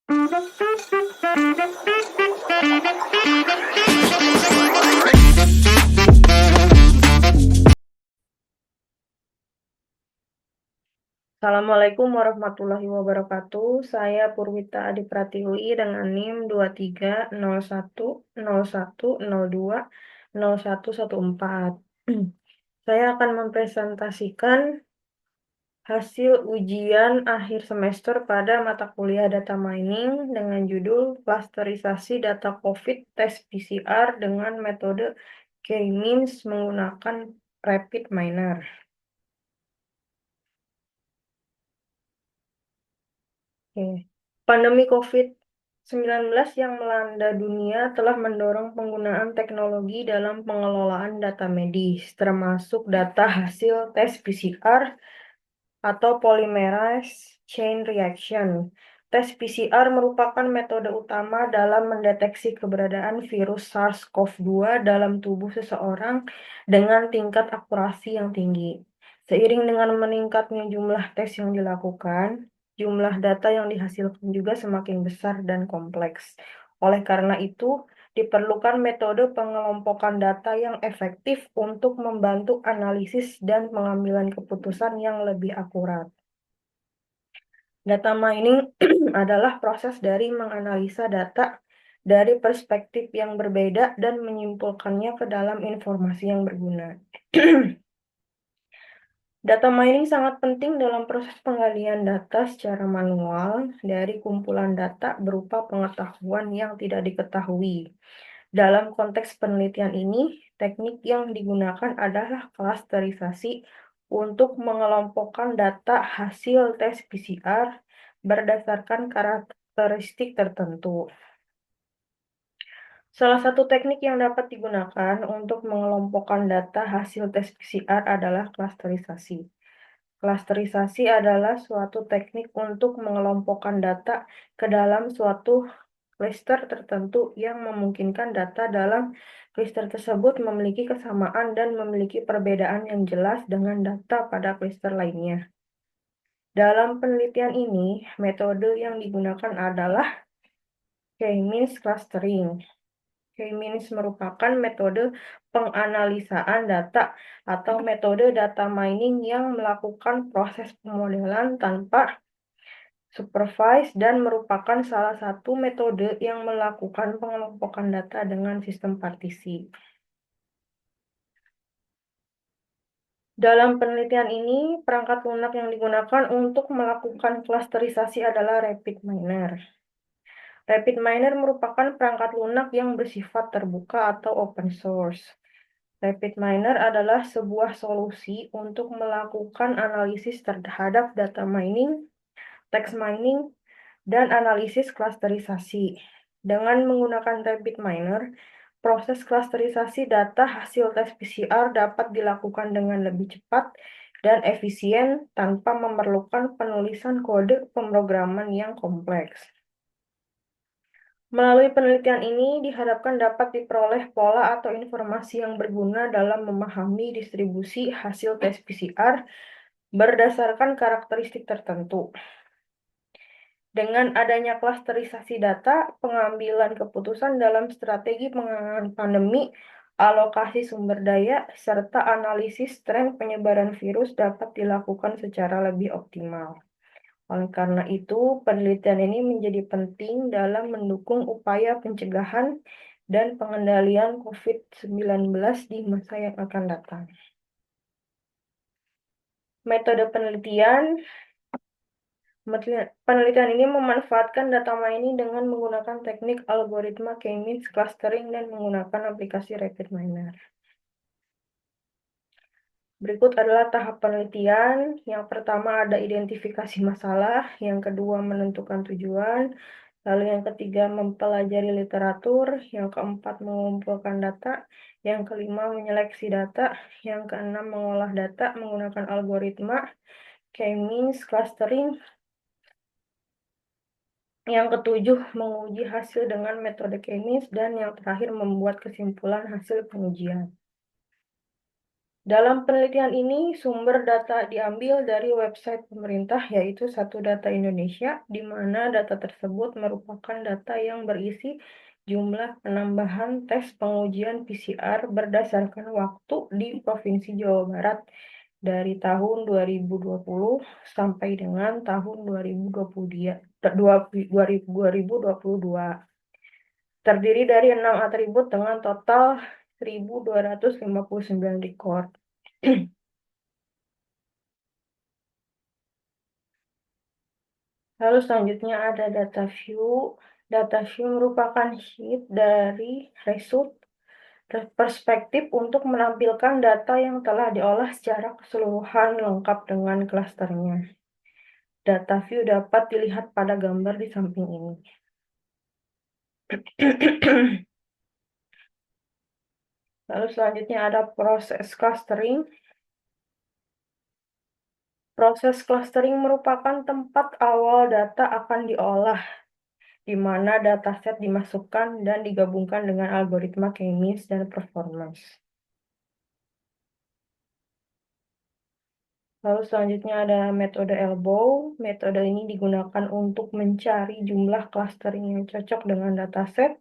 Assalamualaikum warahmatullahi wabarakatuh. Saya Purwita Adipratiwi dengan NIM 230101020114. Saya akan mempresentasikan hasil ujian akhir semester pada mata kuliah Data Mining dengan judul Klasterisasi Data COVID Tes PCR dengan metode K-means menggunakan Rapid Miner. Oke. Pandemi COVID-19 yang melanda dunia telah mendorong penggunaan teknologi dalam pengelolaan data medis, termasuk data hasil tes PCR atau polymerase chain reaction. Tes PCR merupakan metode utama dalam mendeteksi keberadaan virus SARS-CoV-2 dalam tubuh seseorang dengan tingkat akurasi yang tinggi. Seiring dengan meningkatnya jumlah tes yang dilakukan, jumlah data yang dihasilkan juga semakin besar dan kompleks. Oleh karena itu, diperlukan metode pengelompokan data yang efektif untuk membantu analisis dan pengambilan keputusan yang lebih akurat. Data mining adalah proses dari menganalisa data dari perspektif yang berbeda dan menyimpulkannya ke dalam informasi yang berguna. Data mining sangat penting dalam proses penggalian data secara manual dari kumpulan data berupa pengetahuan yang tidak diketahui. Dalam konteks penelitian ini, teknik yang digunakan adalah klasterisasi untuk mengelompokkan data hasil tes PCR berdasarkan karakteristik tertentu. Salah satu teknik yang dapat digunakan untuk mengelompokkan data hasil tes PCR adalah klasterisasi. Klasterisasi adalah suatu teknik untuk mengelompokkan data ke dalam suatu klaster tertentu yang memungkinkan data dalam klaster tersebut memiliki kesamaan dan memiliki perbedaan yang jelas dengan data pada klaster lainnya. Dalam penelitian ini, metode yang digunakan adalah K-means clustering. K-means merupakan metode penganalisaan data atau metode data mining yang melakukan proses pemodelan tanpa supervise dan merupakan salah satu metode yang melakukan pengelompokan data dengan sistem partisi. Dalam penelitian ini, perangkat lunak yang digunakan untuk melakukan klasterisasi adalah Rapid Miner. Rapid Miner merupakan perangkat lunak yang bersifat terbuka atau open source. Rapid Miner adalah sebuah solusi untuk melakukan analisis terhadap data mining, text mining, dan analisis klasterisasi. Dengan menggunakan Rapid Miner, proses klasterisasi data hasil tes PCR dapat dilakukan dengan lebih cepat dan efisien tanpa memerlukan penulisan kode pemrograman yang kompleks. Melalui penelitian ini diharapkan dapat diperoleh pola atau informasi yang berguna dalam memahami distribusi hasil tes PCR berdasarkan karakteristik tertentu. Dengan adanya klasterisasi data, pengambilan keputusan dalam strategi penanganan pandemi, alokasi sumber daya, serta analisis tren penyebaran virus dapat dilakukan secara lebih optimal. Oleh karena itu, penelitian ini menjadi penting dalam mendukung upaya pencegahan dan pengendalian COVID-19 di masa yang akan datang. Metode penelitian ini memanfaatkan data mining dengan menggunakan teknik algoritma K-means clustering dan menggunakan aplikasi Rapid Miner. Berikut adalah tahap penelitian. Yang pertama ada identifikasi masalah, yang kedua menentukan tujuan, lalu yang ketiga mempelajari literatur, yang keempat mengumpulkan data, yang kelima menyeleksi data, yang keenam mengolah data menggunakan algoritma K-means clustering, yang ketujuh menguji hasil dengan metode K-means, dan yang terakhir membuat kesimpulan hasil pengujian. Dalam penelitian ini, sumber data diambil dari website pemerintah, yaitu Satu Data Indonesia, di mana data tersebut merupakan data yang berisi jumlah penambahan tes pengujian PCR berdasarkan waktu di Provinsi Jawa Barat dari tahun 2020 sampai dengan tahun 2022. Terdiri dari 6 atribut dengan total 1.259 record. Lalu selanjutnya ada data view. Data view merupakan sheet dari result perspektif untuk menampilkan data yang telah diolah secara keseluruhan lengkap dengan klasternya. Data view dapat dilihat pada gambar di samping ini. Lalu selanjutnya ada proses clustering. Proses clustering merupakan tempat awal data akan diolah, di mana dataset dimasukkan dan digabungkan dengan algoritma k-means dan performance. Lalu selanjutnya ada metode elbow. Metode ini digunakan untuk mencari jumlah clustering yang cocok dengan dataset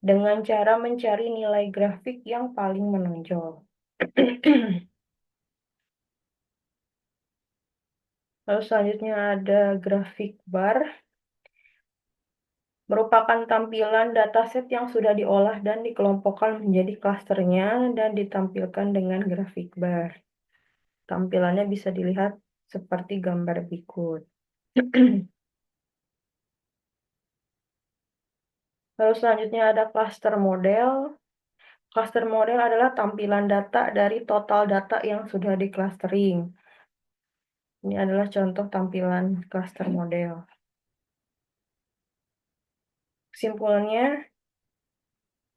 dengan cara mencari nilai grafik yang paling menonjol. Lalu selanjutnya ada grafik bar. Merupakan tampilan dataset yang sudah diolah dan dikelompokkan menjadi klasternya dan ditampilkan dengan grafik bar. Tampilannya bisa dilihat seperti gambar berikut. Lalu selanjutnya ada cluster model. Cluster model adalah tampilan data dari total data yang sudah di-clustering. Ini adalah contoh tampilan cluster model. Kesimpulannya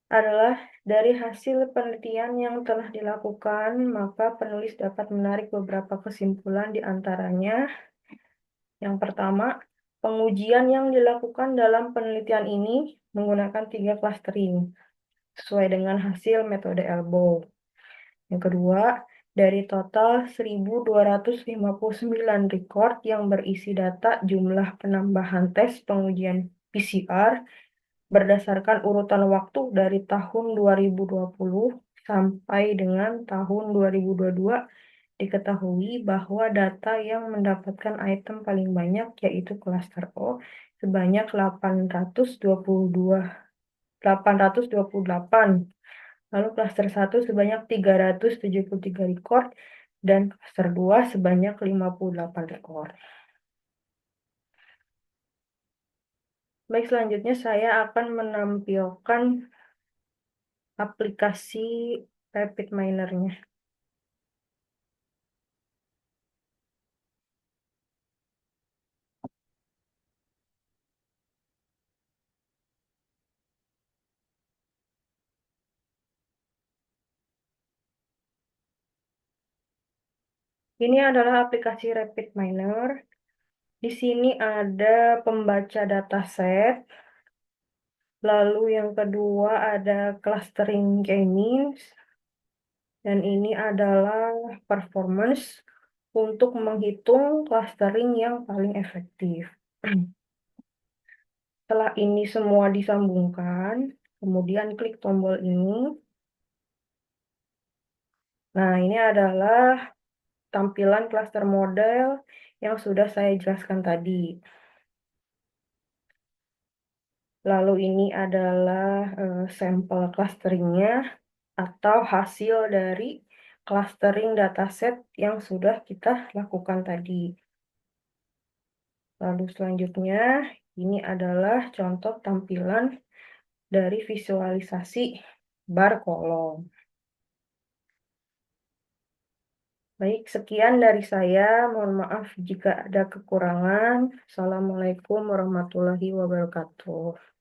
adalah dari hasil penelitian yang telah dilakukan, maka penulis dapat menarik beberapa kesimpulan di antaranya. Yang pertama, pengujian yang dilakukan dalam penelitian ini menggunakan 3 clustering, sesuai dengan hasil metode elbow. Yang kedua, dari total 1.259 record yang berisi data jumlah penambahan tes pengujian PCR berdasarkan urutan waktu dari tahun 2020 sampai dengan tahun 2022, diketahui bahwa data yang mendapatkan item paling banyak yaitu klaster O sebanyak 828. Lalu klaster 1 sebanyak 373 record dan klaster 2 sebanyak 58 record. Baik, selanjutnya saya akan menampilkan aplikasi RapidMiner-nya. Ini adalah aplikasi RapidMiner. Di sini ada pembaca dataset. Lalu yang kedua ada clustering k-means. Dan ini adalah performance untuk menghitung clustering yang paling efektif. Setelah ini semua disambungkan, kemudian klik tombol ini. Nah, ini adalah tampilan cluster model yang sudah saya jelaskan tadi. Lalu ini adalah sampel clusteringnya atau hasil dari clustering dataset yang sudah kita lakukan tadi. Lalu selanjutnya, ini adalah contoh tampilan dari visualisasi bar kolom. Baik, sekian dari saya. Mohon maaf jika ada kekurangan. Assalamualaikum warahmatullahi wabarakatuh.